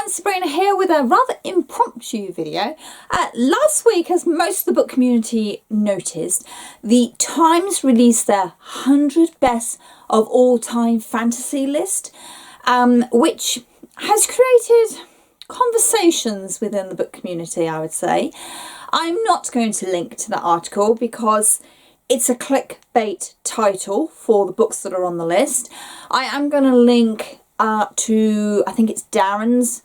everyone, Sabrina here with a rather impromptu video. Last week, as most of the book community noticed, the Times released their 100 best of all time fantasy list, which has created conversations within the book community, I would say. I'm not going to link to that article because it's a clickbait title for the books that are on the list. I am going to link to, I think it's Darren's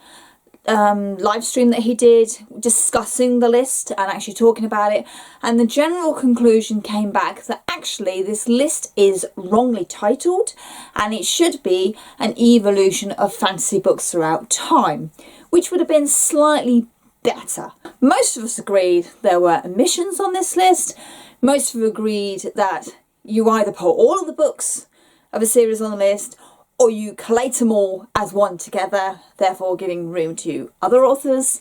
live stream that he did discussing the list and actually talking about it, and the general conclusion came back that actually this list is wrongly titled and it should be an evolution of fantasy books throughout time, which would have been slightly better. Most of us agreed there were omissions on this list. Most of us agreed that you either put all of the books of a series on the list or you collate them all as one together, therefore giving room to other authors.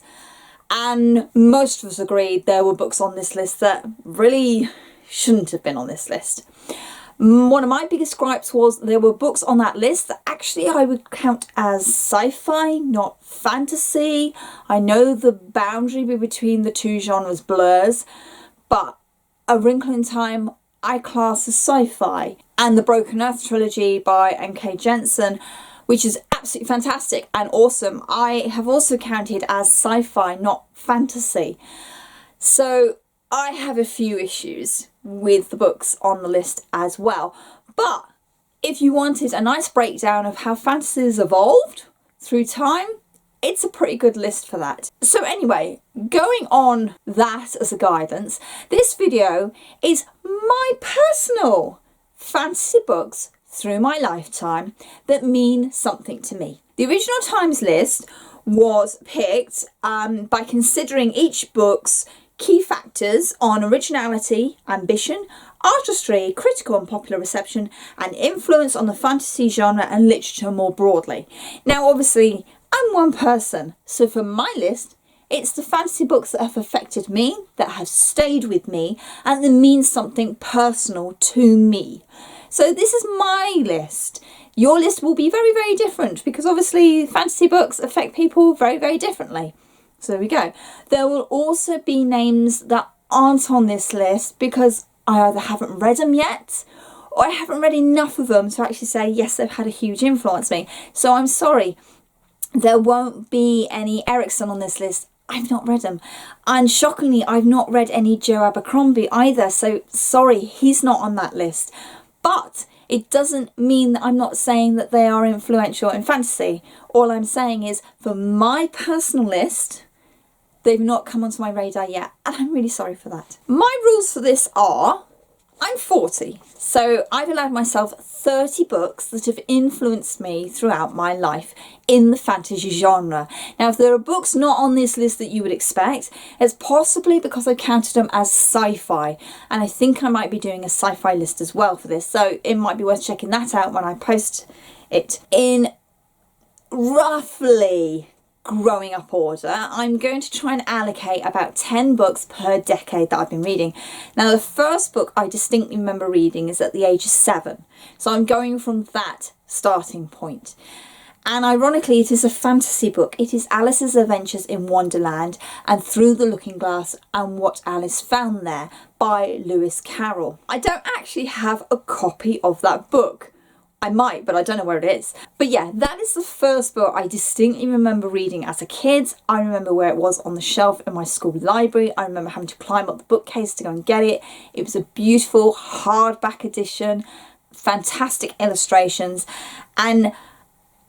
And most of us agreed there were books on this list that really shouldn't have been on this list. One of my biggest gripes was there were books on that list that actually I would count as sci-fi, not fantasy. I know the boundary between the two genres blurs, but A Wrinkle in Time I class as sci-fi, and the Broken Earth trilogy by N.K. Jemisin, which is absolutely fantastic and awesome, I have also counted as sci-fi, not fantasy. So I have a few issues with the books on the list as well. But if you wanted a nice breakdown of how fantasy has evolved through time, it's a pretty good list for that. So anyway, going on that as a guidance, this video is my personal fantasy books through my lifetime that mean something to me. The original Times list was picked by considering each book's key factors on originality, ambition, artistry, critical and popular reception, and influence on the fantasy genre and literature more broadly. Now obviously I'm one person, so for my list it's the fantasy books that have affected me, that have stayed with me, and that mean something personal to me. So this is my list. Your list will be very, very different because obviously fantasy books affect people very, very differently. So there we go. There will also be names that aren't on this list because I either haven't read them yet or I haven't read enough of them to actually say, yes, they've had a huge influence on me. So I'm sorry. There won't be any Erickson on this list. I've not read them. And shockingly, I've not read any Joe Abercrombie either. So sorry, he's not on that list. But it doesn't mean that I'm not saying that they are influential in fantasy. All I'm saying is for my personal list, they've not come onto my radar yet. And I'm really sorry for that. My rules for this are, I'm 40, so I've allowed myself 30 books that have influenced me throughout my life in the fantasy genre. Now, if there are books not on this list that you would expect, it's possibly because I counted them as sci-fi, and I think I might be doing a sci-fi list as well for this, so it might be worth checking that out when I post it. In roughly growing up order, I'm going to try and allocate about 10 books per decade that I've been reading. Now the first book I distinctly remember reading is at the age of 7, so I'm going from that starting point. And ironically, it is a fantasy book. It is Alice's Adventures in Wonderland and Through the Looking Glass and What Alice Found There by Lewis Carroll. I don't actually have a copy of that book. I might, but I don't know where it is. But yeah, that is the first book I distinctly remember reading as a kid. I remember where it was on the shelf in my school library. I remember having to climb up the bookcase to go and get it. It was a beautiful hardback edition, fantastic illustrations, and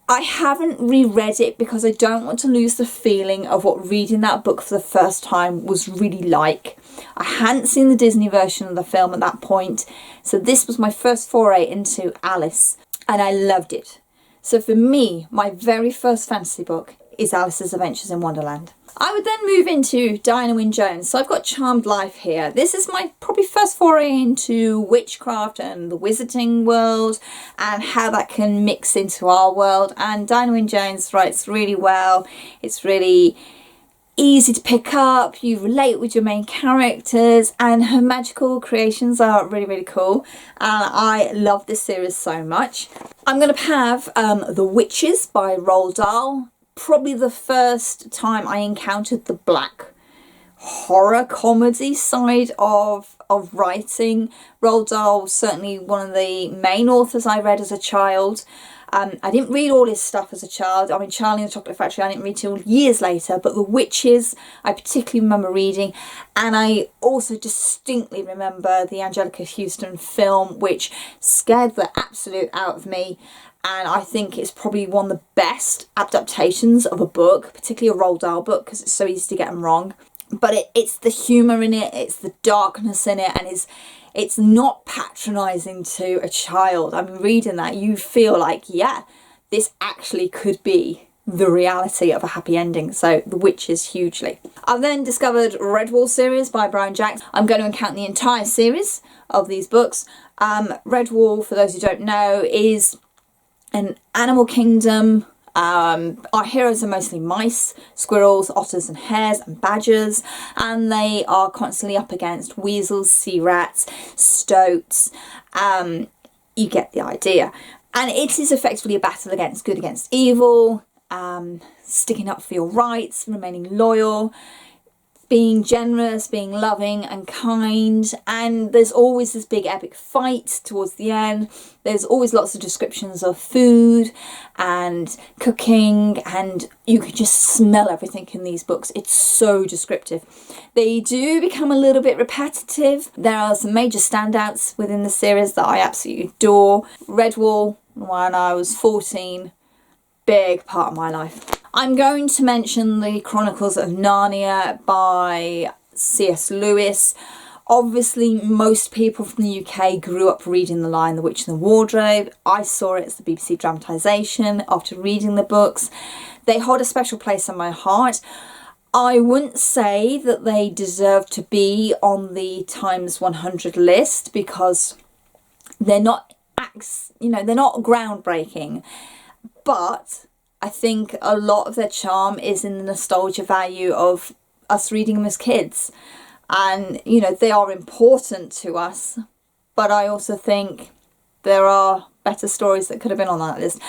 I haven't reread it because I don't want to lose the feeling of what reading that book for the first time was really like. I hadn't seen the Disney version of the film at that point, so this was my first foray into Alice, and I loved it. So for me, my very first fantasy book is Alice's Adventures in Wonderland. I would then move into Diana Wynne Jones. So I've got Charmed Life here. This is my probably first foray into witchcraft and the wizarding world and how that can mix into our world. And Diana Wynne Jones writes really well. It's really easy to pick up. You relate with your main characters and her magical creations are really, really cool. And I love this series so much. I'm going to have The Witches by Roald Dahl. probably the first time I encountered the black horror comedy side of writing. Roald Dahl was certainly one of the main authors I read as a child. I didn't read all his stuff as a child. I mean, Charlie and the Chocolate Factory I didn't read till years later, but The Witches I particularly remember reading, and I also distinctly remember the Angelica Houston film, which scared the absolute out of me, and I think it's probably one of the best adaptations of a book, particularly a Roald Dahl book, because it's so easy to get them wrong. But it's the humour in it, it's the darkness in it, and it's not patronising to a child. I mean, reading that, you feel like, yeah, this actually could be the reality of a happy ending. So The Witches hugely. I've then discovered Redwall series by Brian Jacks. I'm going to account the entire series of these books. Redwall, for those who don't know, is an animal kingdom. Our heroes are mostly mice, squirrels, otters and hares and badgers, and they are constantly up against weasels, sea rats, stoats. You get the idea. And it is effectively a battle against good against evil, sticking up for your rights, remaining loyal, being generous, being loving and kind, and there's always this big epic fight towards the end. There's always lots of descriptions of food and cooking, and you can just smell everything in these books. It's so descriptive. They do become a little bit repetitive. There are some major standouts within the series that I absolutely adore. Redwall, when I was 14, big part of my life. I'm going to mention the Chronicles of Narnia by C.S. Lewis. Obviously, most people from the UK grew up reading The Lion, the Witch and the Wardrobe. I saw it as the BBC dramatisation after reading the books. They hold a special place in my heart. I wouldn't say that they deserve to be on the Times 100 list because they're not, they're not groundbreaking, but I think a lot of their charm is in the nostalgia value of us reading them as kids. And, they are important to us. But I also think there are better stories that could have been on that list.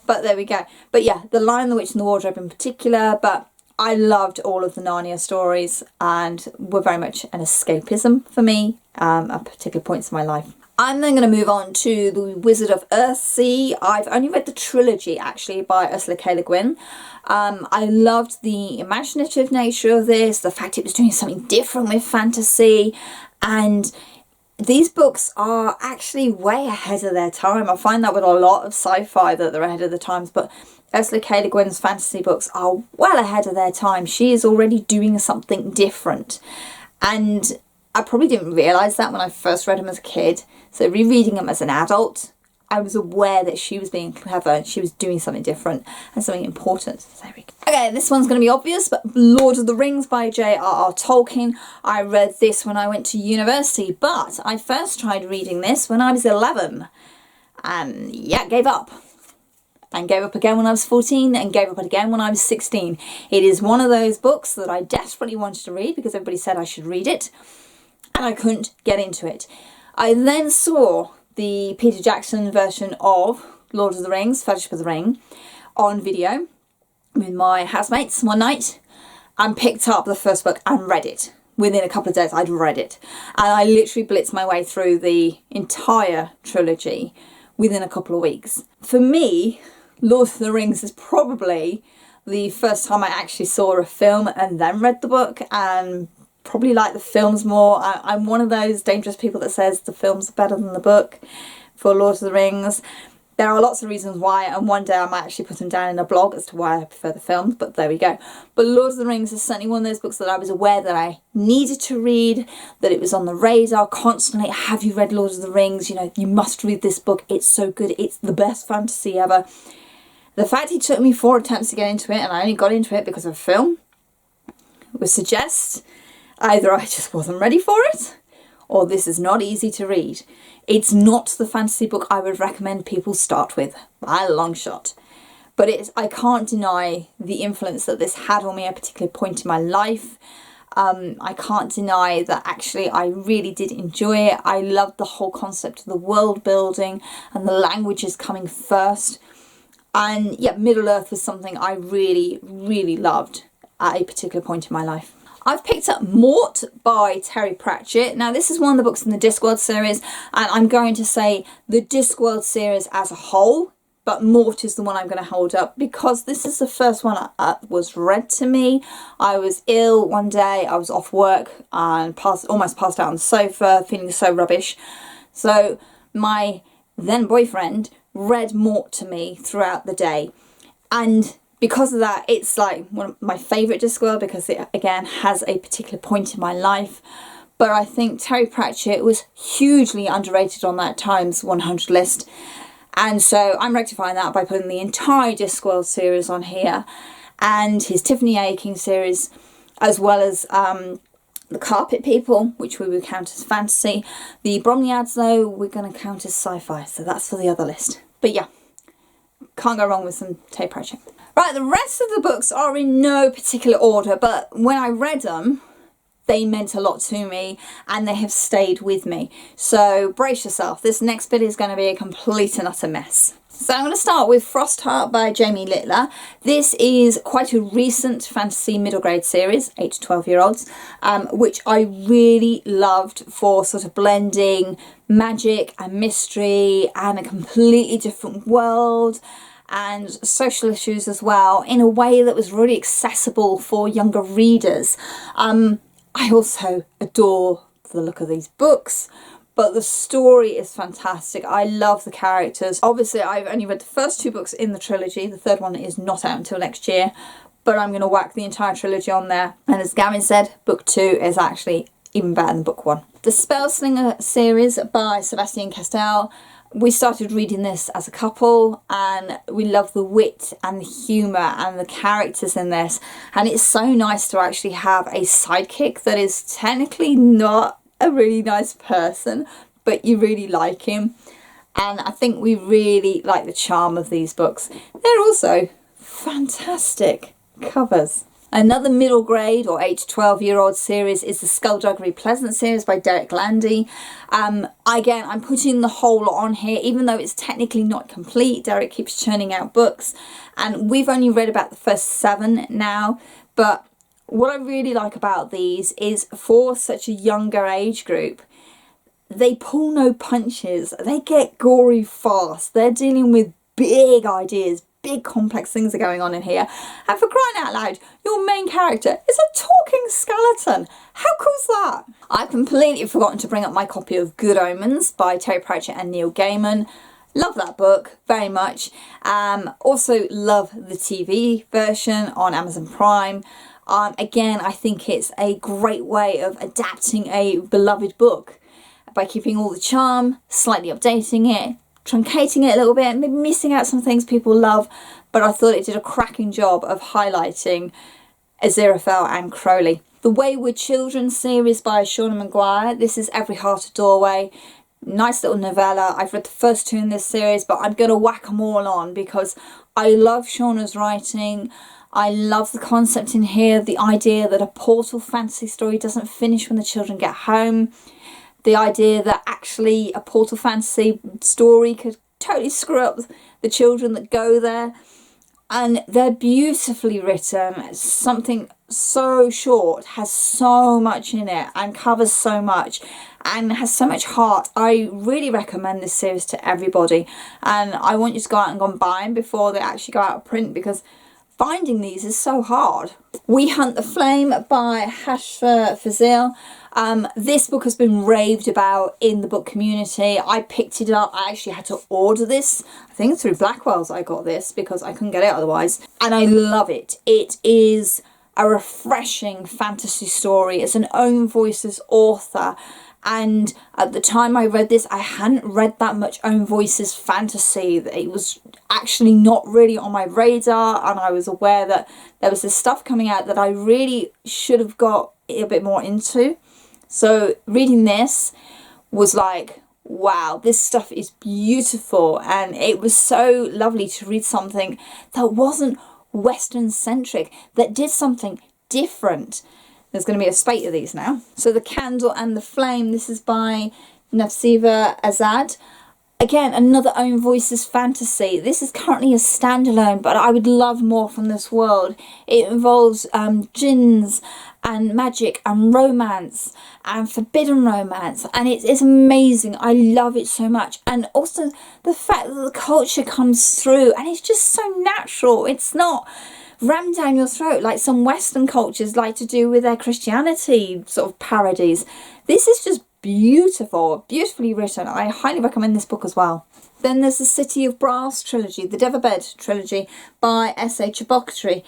But there we go. But yeah, The Lion, the Witch and the Wardrobe in particular. But I loved all of the Narnia stories and were very much an escapism for me at particular points in my life. I'm then going to move on to The Wizard of Earthsea. I've only read the trilogy, actually, by Ursula K. Le Guin. I loved the imaginative nature of this, the fact it was doing something different with fantasy, and these books are actually way ahead of their time. I find that with a lot of sci-fi that they're ahead of the times, but Ursula K. Le Guin's fantasy books are well ahead of their time. She is already doing something different, and I probably didn't realise that when I first read them as a kid. So rereading them as an adult, I was aware that she was being clever and she was doing something different and something important. So there we go. Okay, this one's going to be obvious, but Lord of the Rings by J.R.R. Tolkien. I read this when I went to university, but I first tried reading this when I was 11. And yeah, gave up. And gave up again when I was 14 and gave up again when I was 16. It is one of those books that I desperately wanted to read because everybody said I should read it. And I couldn't get into it. I then saw the Peter Jackson version of Lord of the Rings, Fellowship of the Ring, on video with my housemates one night and picked up the first book and read it. Within a couple of days, I'd read it. And I literally blitzed my way through the entire trilogy within a couple of weeks. For me, Lord of the Rings is probably the first time I actually saw a film and then read the book, and probably like the films more. I'm one of those dangerous people that says the films are better than the book for Lord of the Rings. There are lots of reasons why, and one day I might actually put them down in a blog as to why I prefer the films, but there we go. But Lord of the Rings is certainly one of those books that I was aware that I needed to read, that it was on the radar constantly. Have you read Lord of the Rings? You must read this book. It's so good. It's the best fantasy ever. The fact it took me 4 attempts to get into it and I only got into it because of a film would suggest either I just wasn't ready for it, or this is not easy to read. It's not the fantasy book I would recommend people start with, by a long shot. But I can't deny the influence that this had on me at a particular point in my life. I can't deny that actually I really did enjoy it. I loved the whole concept of the world building and the languages coming first. And yeah, Middle Earth was something I really, really loved at a particular point in my life. I've picked up Mort by Terry Pratchett. Now this is one of the books in the Discworld series, and I'm going to say the Discworld series as a whole, but Mort is the one I'm going to hold up because this is the first one that was read to me. I was ill one day, I was off work and almost passed out on the sofa, feeling so rubbish. So my then boyfriend read Mort to me throughout the day, and because of that, it's like one of my favourite Discworld because it again has a particular point in my life. But I think Terry Pratchett was hugely underrated on that Times 100 list. And so I'm rectifying that by putting the entire Discworld series on here, and his Tiffany A. King series, as well as the Carpet People, which we would count as fantasy. The Bromleyards, though, we're going to count as sci-fi, so that's for the other list. But yeah, can't go wrong with some Terry Pratchett. Right, the rest of the books are in no particular order, but when I read them, they meant a lot to me and they have stayed with me. So brace yourself, this next bit is going to be a complete and utter mess. So I'm going to start with Frostheart by Jamie Littler. This is quite a recent fantasy middle grade series, 8 to 12-year-olds, which I really loved for sort of blending magic and mystery and a completely different world and social issues as well, in a way that was really accessible for younger readers. I also adore the look of these books, but the story is fantastic. I love the characters. Obviously, I've only read the first 2 books in the trilogy. The third one is not out until next year, but I'm going to whack the entire trilogy on there. And as Gavin said, book 2 is actually even better than book 1. The Spellslinger series by Sebastian Castell. We started reading this as a couple and we love the wit and the humour and the characters in this, and it's so nice to actually have a sidekick that is technically not a really nice person, but you really like him. And I think we really like the charm of these books. They're also fantastic covers. Another middle grade or 8 to 12-year-old series is the Skullduggery Pleasant series by Derek Landy. Again, I'm putting the whole lot on here, even though it's technically not complete. Derek keeps churning out books, and we've only read about the first 7 now. But what I really like about these is, for such a younger age group, they pull no punches. They get gory fast. They're dealing with big ideas, big complex things are going on in here. And for crying out loud, your main character is a talking skeleton. How cool's that? I've completely forgotten to bring up my copy of Good Omens by Terry Pratchett and Neil Gaiman. Love that book very much. Also love the TV version on Amazon Prime. Again, I think it's a great way of adapting a beloved book by keeping all the charm, slightly updating it, truncating it a little bit, maybe missing out some things people love, but I thought it did a cracking job of highlighting Aziraphale and Crowley. The Wayward Children series by Shauna Maguire. This is Every Heart a Doorway. Nice little novella. I've read the first 2 in this series, but I'm going to whack them all on because I love Shauna's writing. I love the concept in here, the idea that a portal fantasy story doesn't finish when the children get home. The idea that actually a portal fantasy story could totally screw up the children that go there. And they're beautifully written. Something so short has so much in it and covers so much and has so much heart. I really recommend this series to everybody, and I want you to go out and go and buy them before they actually go out of print, because finding these is so hard. We Hunt the Flame by Hashfa Fazil. This book has been raved about in the book community. I picked it up. I actually had to order this. I think through Blackwell's I got this because I couldn't get it otherwise. And I love it. It is a refreshing fantasy story. It's an own voices author. And at the time I read this, I hadn't read that much own voices fantasy. It was actually not really on my radar, and I was aware that there was this stuff coming out that I really should have got a bit more into. So reading this was like, wow, this stuff is beautiful, and it was so lovely to read something that wasn't Western centric, that did something different. There's going to be a spate of these now. So The Candle and the Flame, this is by Nafsiva Azad. Again, another own voices fantasy. This is currently a standalone, but I would love more from this world. It involves jinns and magic and romance and forbidden romance, and it's amazing. I love it so much. And also the fact that the culture comes through and it's just so natural. It's not rammed down your throat like some Western cultures like to do with their Christianity sort of parodies. This is just beautiful, beautifully written. I highly recommend this book as well. Then there's the City of Brass trilogy, the Deverbed trilogy by S.A. Chibokatri.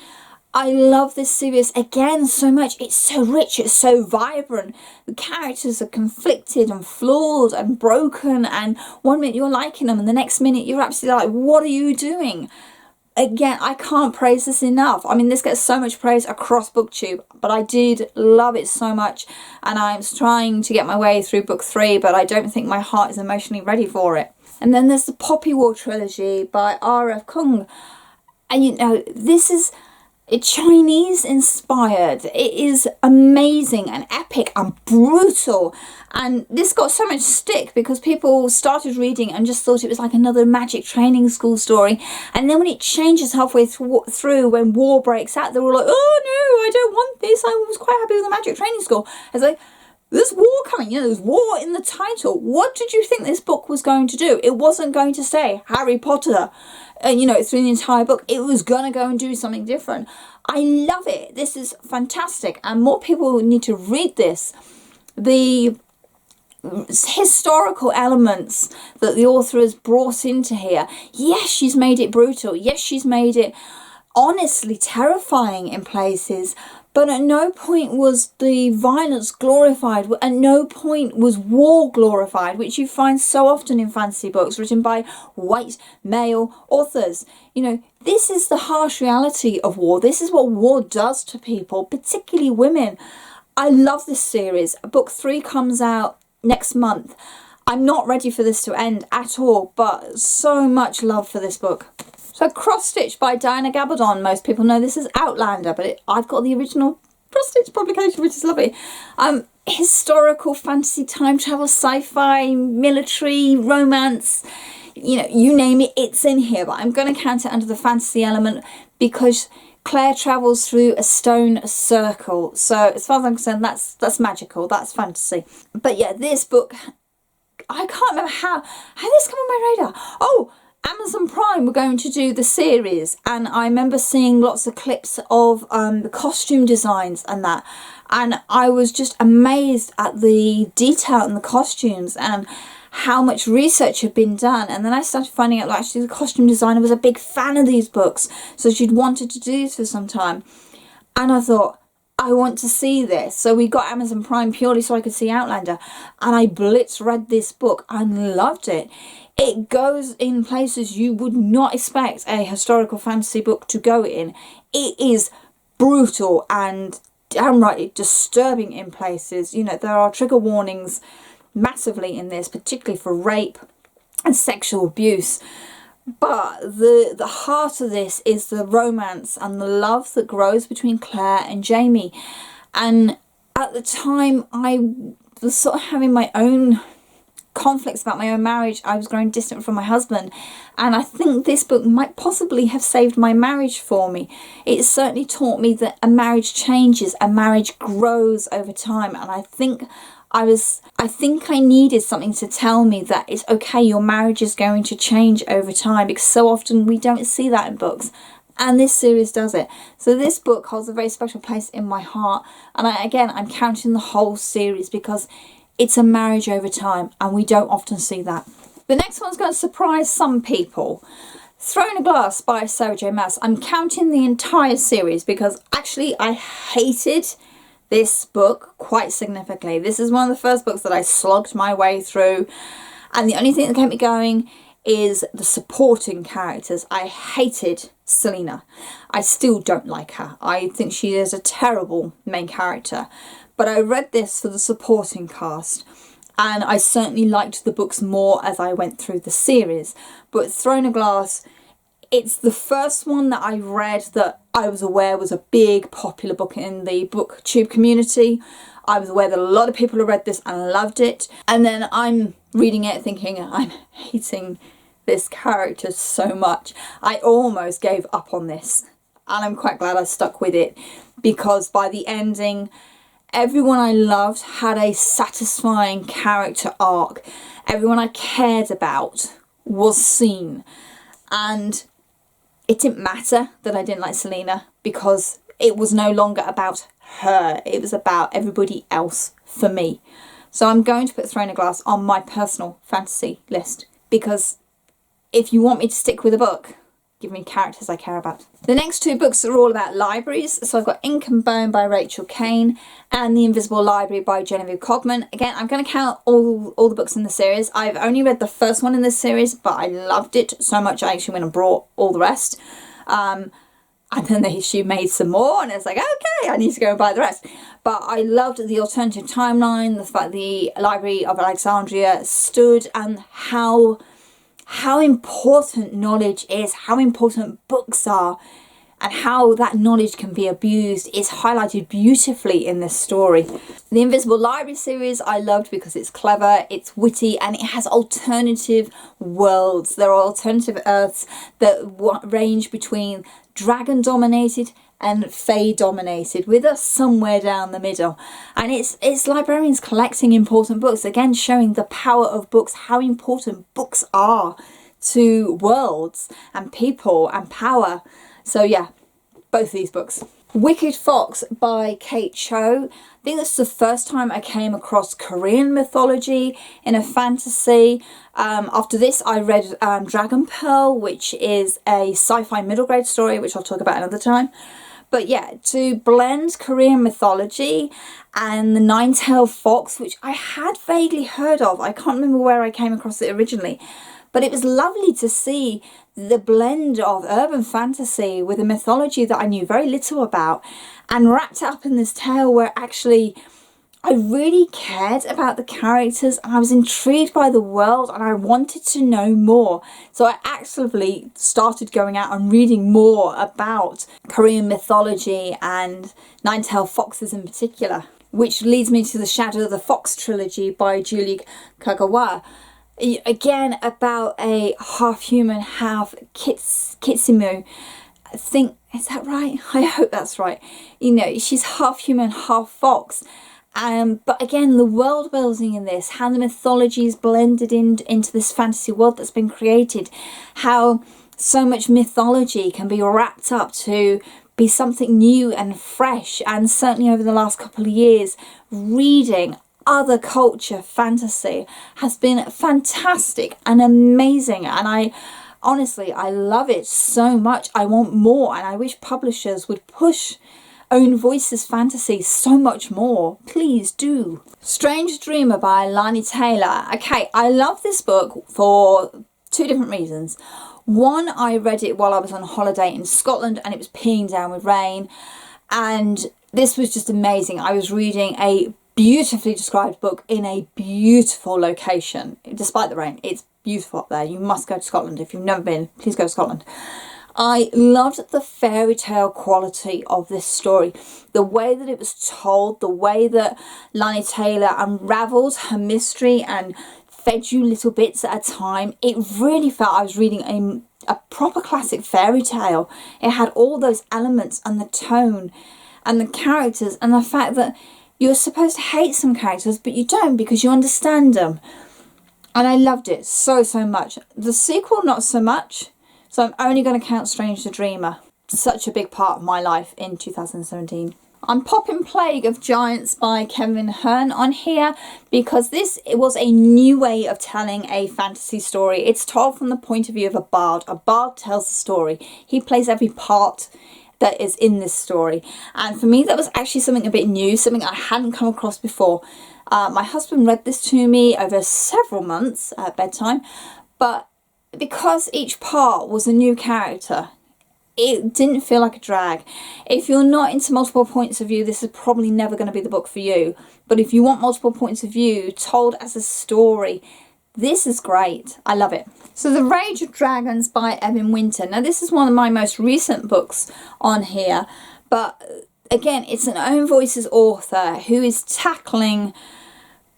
I love this series again so much. It's so rich, it's so vibrant. The characters are conflicted and flawed and broken, and one minute you're liking them and the next minute you're absolutely like, what are you doing? Again, I can't praise this enough. I mean, this gets so much praise across BookTube, but I did love it so much, and I'm trying to get my way through book 3, but I don't think my heart is emotionally ready for it. And then there's the Poppy War trilogy by R.F. Kuang. And you know, this is Chinese inspired. It is amazing and epic and brutal, and this got so much stick because people started reading and just thought it was like another magic training school story, and then when it changes halfway through when war breaks out, they're all like, oh no, I don't want this, I was quite happy with the magic training school. It's like, there's war coming, you know, there's war in the title. What did you think this book was going to do? It wasn't going to say Harry Potter, you know, through the entire book. It was going to go and do something different. I love it. This is fantastic, and more people need to read this. The historical elements that the author has brought into here. Yes, she's made it brutal. Yes, she's made it honestly terrifying in places, but at no point was the violence glorified. At no point was war glorified, which you find so often in fantasy books written by white male authors. You know, this is the harsh reality of war. This is what war does to people, particularly women. I love this series. Book 3 comes out next month. I'm not ready for this to end at all, but so much love for this book. So Cross Stitch by Diana Gabaldon. Most people know this as Outlander, but I've got the original Cross Stitch publication, which is lovely. Historical fantasy, time travel, sci-fi, military, romance, you know, you name it, it's in here. But I'm going to count it under the fantasy element because Claire travels through a stone circle. So as far as I'm concerned, that's magical, that's fantasy. But yeah, this book, I can't remember how this came on my radar. Oh, Amazon Prime were going to do the series, and I remember seeing lots of clips of the costume designs and that, and I was just amazed at the detail in the costumes and how much research had been done. And then I started finding out that actually the costume designer was a big fan of these books, so she'd wanted to do this for some time, and I thought, I want to see this. So we got Amazon Prime purely so I could see Outlander, and I blitz read this book and loved it. It goes in places you would not expect a historical fantasy book to go in. It is brutal and downright disturbing in places. You know, there are trigger warnings massively in this, particularly for rape and sexual abuse. But the heart of this is the romance and the love that grows between Claire and Jamie. And at the time, I was sort of having my own conflicts about my own marriage. I was growing distant from my husband, and I think this book might possibly have saved my marriage for me. It certainly taught me that a marriage changes, a marriage grows over time, and I think I needed something to tell me that it's okay, your marriage is going to change over time, because so often we don't see that in books, and this series does it. So this book holds a very special place in my heart, and I'm counting the whole series because it's a marriage over time, and we don't often see that. The next one's going to surprise some people. Thrown a Glass by Sarah J Maas. I'm counting the entire series because actually I hated this book quite significantly. This is one of the first books that I slogged my way through, and the only thing that kept me going is the supporting characters. I hated Selena. I still don't like her. I think she is a terrible main character. But I read this for the supporting cast, and I certainly liked the books more as I went through the series. But Thrown a Glass, it's the first one that I read that I was aware was a big popular book in the booktube community. I was aware that a lot of people had read this and loved it. And then I'm reading it thinking, I'm hating this character so much. I almost gave up on this. And I'm quite glad I stuck with it, because by the ending, everyone I loved had a satisfying character arc. Everyone I cared about was seen. And it didn't matter that I didn't like Selena, because it was no longer about her. It was about everybody else for me. So I'm going to put Throne of Glass on my personal fantasy list, because if you want me to stick with a book, give me characters I care about. The next two books are all about libraries. So I've got Ink and Bone by Rachel Kane and The Invisible Library by Genevieve Cogman. Again, I'm going to count all the books in the series. I've only read the first one in this series, but I loved it so much I actually went and brought all the rest. And then she made some more, and it's like, okay, I need to go and buy the rest. But I loved the alternative timeline, the fact the Library of Alexandria stood, and how important knowledge is, how important books are, and how that knowledge can be abused is highlighted beautifully in this story. The Invisible Library series I loved because it's clever, it's witty, and it has alternative worlds. There are alternative Earths that range between dragon-dominated and Fae-dominated, with us somewhere down the middle. And it's librarians collecting important books, again showing the power of books, how important books are to worlds and people and power. So yeah, both these books. Wicked Fox by Kate Cho. I think this is the first time I came across Korean mythology in a fantasy. After this I read Dragon Pearl, which is a sci-fi middle grade story, which I'll talk about another time. But yeah, to blend Korean mythology and the Nine-Tailed Fox, which I had vaguely heard of. I can't remember where I came across it originally. But it was lovely to see the blend of urban fantasy with a mythology that I knew very little about, and wrapped it up in this tale where actually I really cared about the characters, and I was intrigued by the world, and I wanted to know more. So I actively started going out and reading more about Korean mythology and Nine-Tailed Foxes in particular, which leads me to The Shadow of the Fox Trilogy by Julie Kagawa. Again, about a half human, half kitsune. I think, is that right? I hope that's right. You know, she's half human, half fox. But again, the world building in this, how the mythology is blended into this fantasy world that's been created, how so much mythology can be wrapped up to be something new and fresh. And certainly over the last couple of years, reading other culture fantasy has been fantastic and amazing, and I honestly love it so much. I want more, and I wish publishers would push Own Voices fantasy so much more. Please do. Strange Dreamer by Lani Taylor. Okay, I love this book for two different reasons. One, I read it while I was on holiday in Scotland and it was peeing down with rain, and this was just amazing. I was reading a beautifully described book in a beautiful location. Despite the rain, it's beautiful up there. You must go to Scotland. If you've never been, please go to Scotland. I loved the fairy tale quality of this story. The way that it was told, the way that Lani Taylor unravelled her mystery and fed you little bits at a time. It really felt I was reading a proper classic fairy tale. It had all those elements and the tone and the characters and the fact that you're supposed to hate some characters, but you don't, because you understand them. And I loved it so much. The sequel, not so much. So I'm only going to count Strange the Dreamer. Such a big part of my life in 2017. I'm popping Plague of Giants by Kevin Hearn on here, because it was a new way of telling a fantasy story. It's told from the point of view of a bard. A bard tells the story. He plays every part that is in this story, and for me that was actually something a bit new, something I hadn't come across before. My husband read this to me over several months at bedtime, but because each part was a new character, it didn't feel like a drag. If you're not into multiple points of view, this is probably never going to be the book for you. But if you want multiple points of view told as a story, This is great. I love it. So The Rage of Dragons by Evan Winter. Now this is one of my most recent books on here, but again, it's an own voices author who is tackling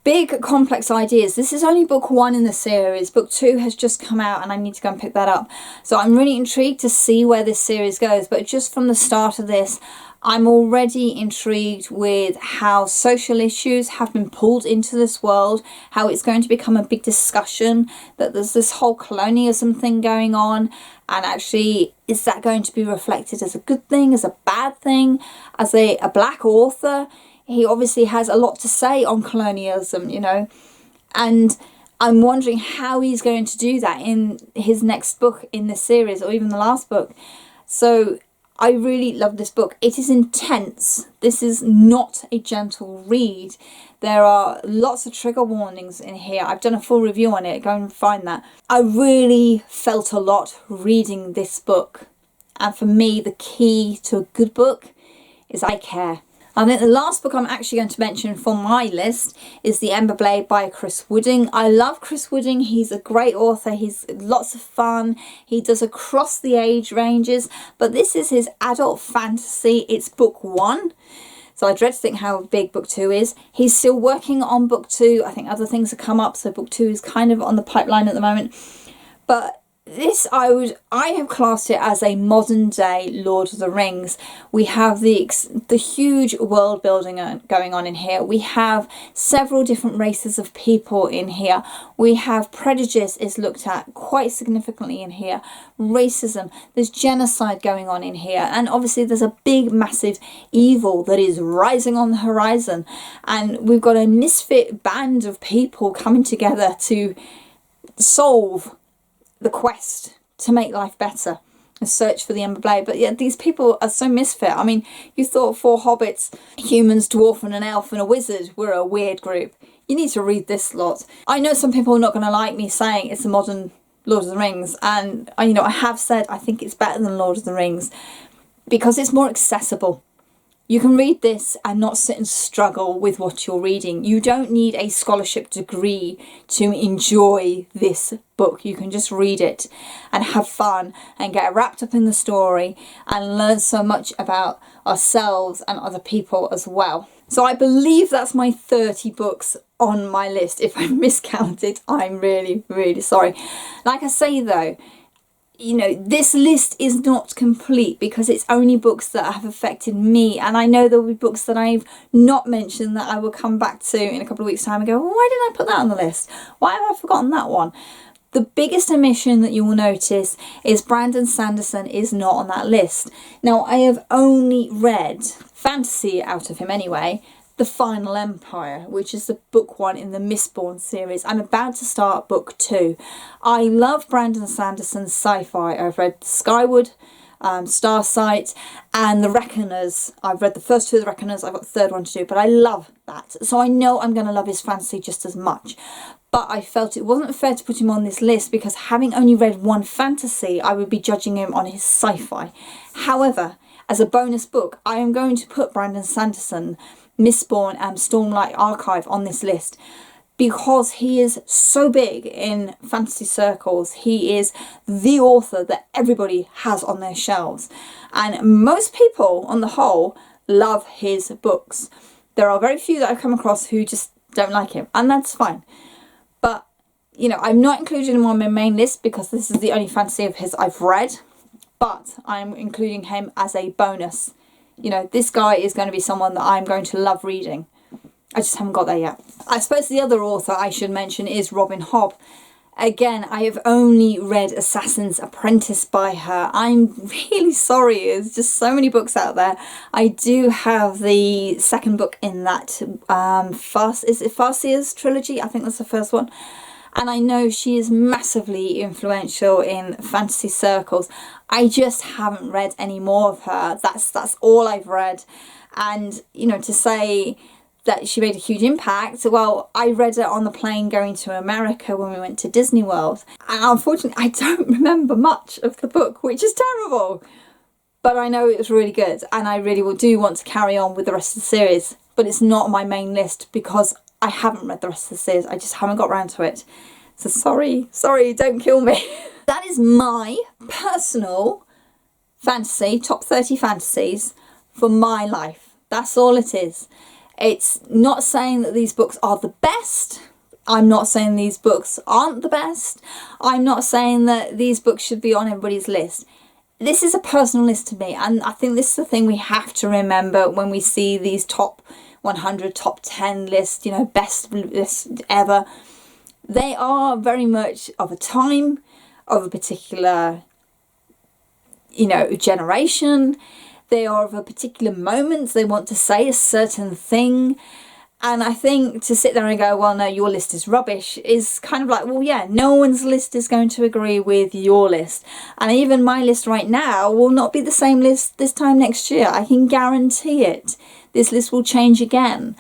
big complex ideas. This is only book 1 in the series. Book 2 has just come out and I need to go and pick that up. So I'm really intrigued to see where this series goes, but just from the start of this, I'm already intrigued with how social issues have been pulled into this world, how it's going to become a big discussion, that there's this whole colonialism thing going on, and actually is that going to be reflected as a good thing, as a bad thing? As a black author, he obviously has a lot to say on colonialism, you know, and I'm wondering how he's going to do that in his next book in this series, or even the last book. So I really love this book. It is intense. This is not a gentle read. There are lots of trigger warnings in here. I've done a full review on it. Go and find that. I really felt a lot reading this book. And for me, the key to a good book is I care. I think the last book I'm actually going to mention from my list is The Ember Blade by Chris Wooding. I love Chris Wooding. He's a great author. He's lots of fun. He does across the age ranges, but this is his adult fantasy. It's book 1. So I dread to think how big book 2 is. He's still working on book 2. I think other things have come up, so book 2 is kind of on the pipeline at the moment. But this I have classed it as a modern day Lord of the Rings. We have the huge world building going on in here. We have several different races of people in here. We have prejudice is looked at quite significantly in here. Racism, there's genocide going on in here, and obviously there's a big massive evil that is rising on the horizon, and we've got a misfit band of people coming together to solve the quest to make life better and search for the Ember Blade. But yeah, these people are so misfit. I mean, you thought 4 hobbits, humans, dwarf and an elf and a wizard were a weird group. You need to read this lot. I know some people are not going to like me saying it's a modern Lord of the Rings, and you know, I have said I think it's better than Lord of the Rings because it's more accessible. You can read this and not sit and struggle with what you're reading. You don't need a scholarship degree to enjoy this book. You can just read it and have fun and get wrapped up in the story and learn so much about ourselves and other people as well. So I believe that's my 30 books on my list. If I miscounted, I'm really, really sorry. Like I say though, you know, this list is not complete because it's only books that have affected me, and I know there'll be books that I've not mentioned that I will come back to in a couple of weeks' time and go, well, why did I put that on the list? Why have I forgotten that one? The biggest omission that you will notice is Brandon Sanderson is not on that list. Now, I have only read fantasy out of him anyway, The Final Empire, which is the book 1 in the Mistborn series. I'm about to start book 2. I love Brandon Sanderson's sci-fi. I've read Skyward, Starsight and The Reckoners. I've read the first 2 of The Reckoners. I've got the third one to do, but I love that. So I know I'm going to love his fantasy just as much. But I felt it wasn't fair to put him on this list because having only read one fantasy, I would be judging him on his sci-fi. However, as a bonus book, I am going to put Brandon Sanderson, Mistborn and Stormlight Archive on this list because he is so big in fantasy circles. He is the author that everybody has on their shelves, and most people on the whole love his books. There are very few that I've come across who just don't like him, and that's fine. But you know, I'm not including him on my main list because this is the only fantasy of his I've read, but I'm including him as a bonus. You know, this guy is going to be someone that I'm going to love reading. I just haven't got there yet. I suppose the other author I should mention is Robin Hobb. Again, I have only read Assassin's Apprentice by her. I'm really sorry, there's just so many books out there. I do have the second book in that Farseer's trilogy? I think that's the first one. And I know she is massively influential in fantasy circles. I just haven't read any more of her. That's all I've read. And, you know, to say that she made a huge impact, well, I read it on the plane going to America when we went to Disney World. And unfortunately, I don't remember much of the book, which is terrible. But I know it was really good. And I really do want to carry on with the rest of the series. But it's not on my main list because I haven't read the rest of the series. I just haven't got around to it. So sorry, don't kill me. That is my personal fantasy, top 30 fantasies for my life. That's all it is. It's not saying that these books are the best. I'm not saying these books aren't the best. I'm not saying that these books should be on everybody's list. This is a personal list to me, and I think this is the thing we have to remember when we see these top 100, top 10 lists, you know, best lists ever. They are very much of a time, of a particular, you know, generation. They are of a particular moment. They want to say a certain thing. And I think to sit there and go, well, no, your list is rubbish, is kind of like, well, yeah, no one's list is going to agree with your list. And even my list right now will not be the same list this time next year. I can guarantee it. This list will change again.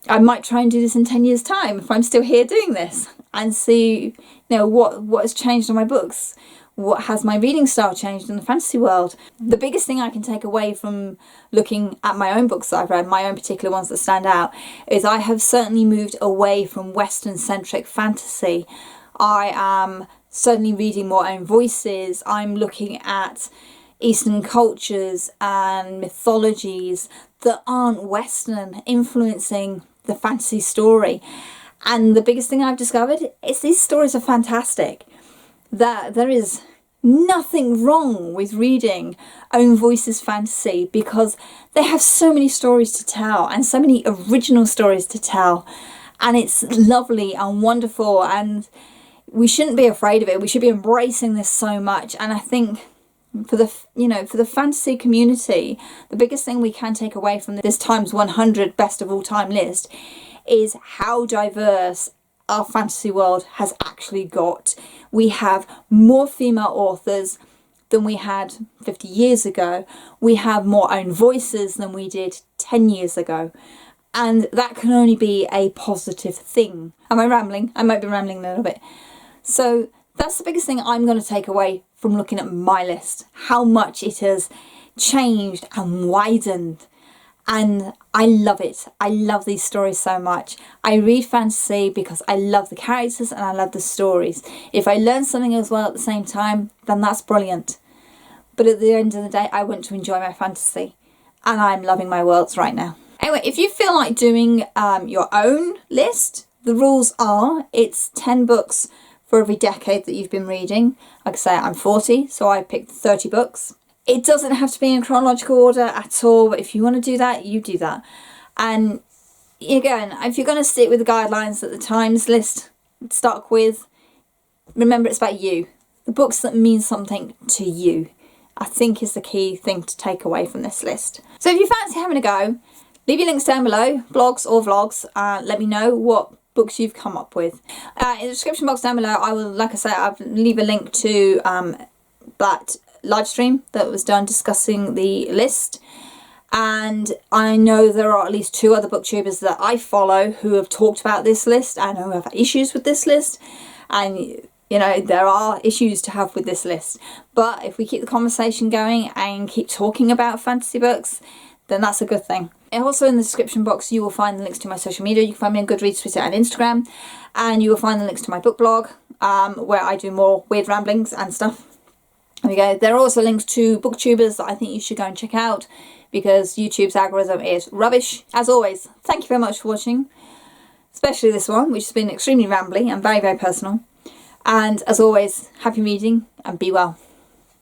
I might try and do this in 10 years' time if I'm still here doing this, and see, you know, what has changed on my books. What has my reading style changed in the fantasy world? The biggest thing I can take away from looking at my own books that I've read, my own particular ones that stand out, is I have certainly moved away from Western-centric fantasy. I am certainly reading more own voices. I'm looking at Eastern cultures and mythologies that aren't Western, influencing the fantasy story. And the biggest thing I've discovered is these stories are fantastic. That there is nothing wrong with reading own voices fantasy, because they have so many stories to tell and so many original stories to tell, and it's lovely and wonderful, and we shouldn't be afraid of it. We should be embracing this so much. And I think for the, you know, for the fantasy community, the biggest thing we can take away from this Times100 best of all time list is how diverse our fantasy world has actually got. We have more female authors than we had 50 years ago. We have more own voices than we did 10 years ago. And that can only be a positive thing. Am I rambling? I might be rambling a little bit. So that's the biggest thing I'm going to take away from looking at my list. How much it has changed and widened. And I love it. I love these stories so much. I read fantasy because I love the characters and I love the stories. If I learn something as well at the same time, then that's brilliant. But at the end of the day, I want to enjoy my fantasy. And I'm loving my worlds right now. Anyway, if you feel like doing your own list, the rules are, it's 10 books for every decade that you've been reading. Like I say, I'm 40, so I picked 30 books. It doesn't have to be in chronological order at all, but if you want to do that, you do that. And again, if you're going to stick with the guidelines that the Times list stuck with, remember it's about you. The books that mean something to you, I think, is the key thing to take away from this list. So if you fancy having a go, leave your links down below, blogs or vlogs. Let me know what books you've come up with. In the description box down below, I will, like I say, I'll leave a link to that live stream that was done discussing the list. And I know there are at least 2 other booktubers that I follow who have talked about this list and who have issues with this list. And you know, there are issues to have with this list, but if we keep the conversation going and keep talking about fantasy books, then that's a good thing. And also in the description box you will find the links to my social media. You can find me on Goodreads, Twitter and Instagram, and you will find the links to my book blog, where I do more weird ramblings and stuff. There we go. There are also links to Booktubers that I think you should go and check out, because YouTube's algorithm is rubbish. As always, thank you very much for watching, especially this one, which has been extremely rambly and very, very personal. And as always, happy reading and be well.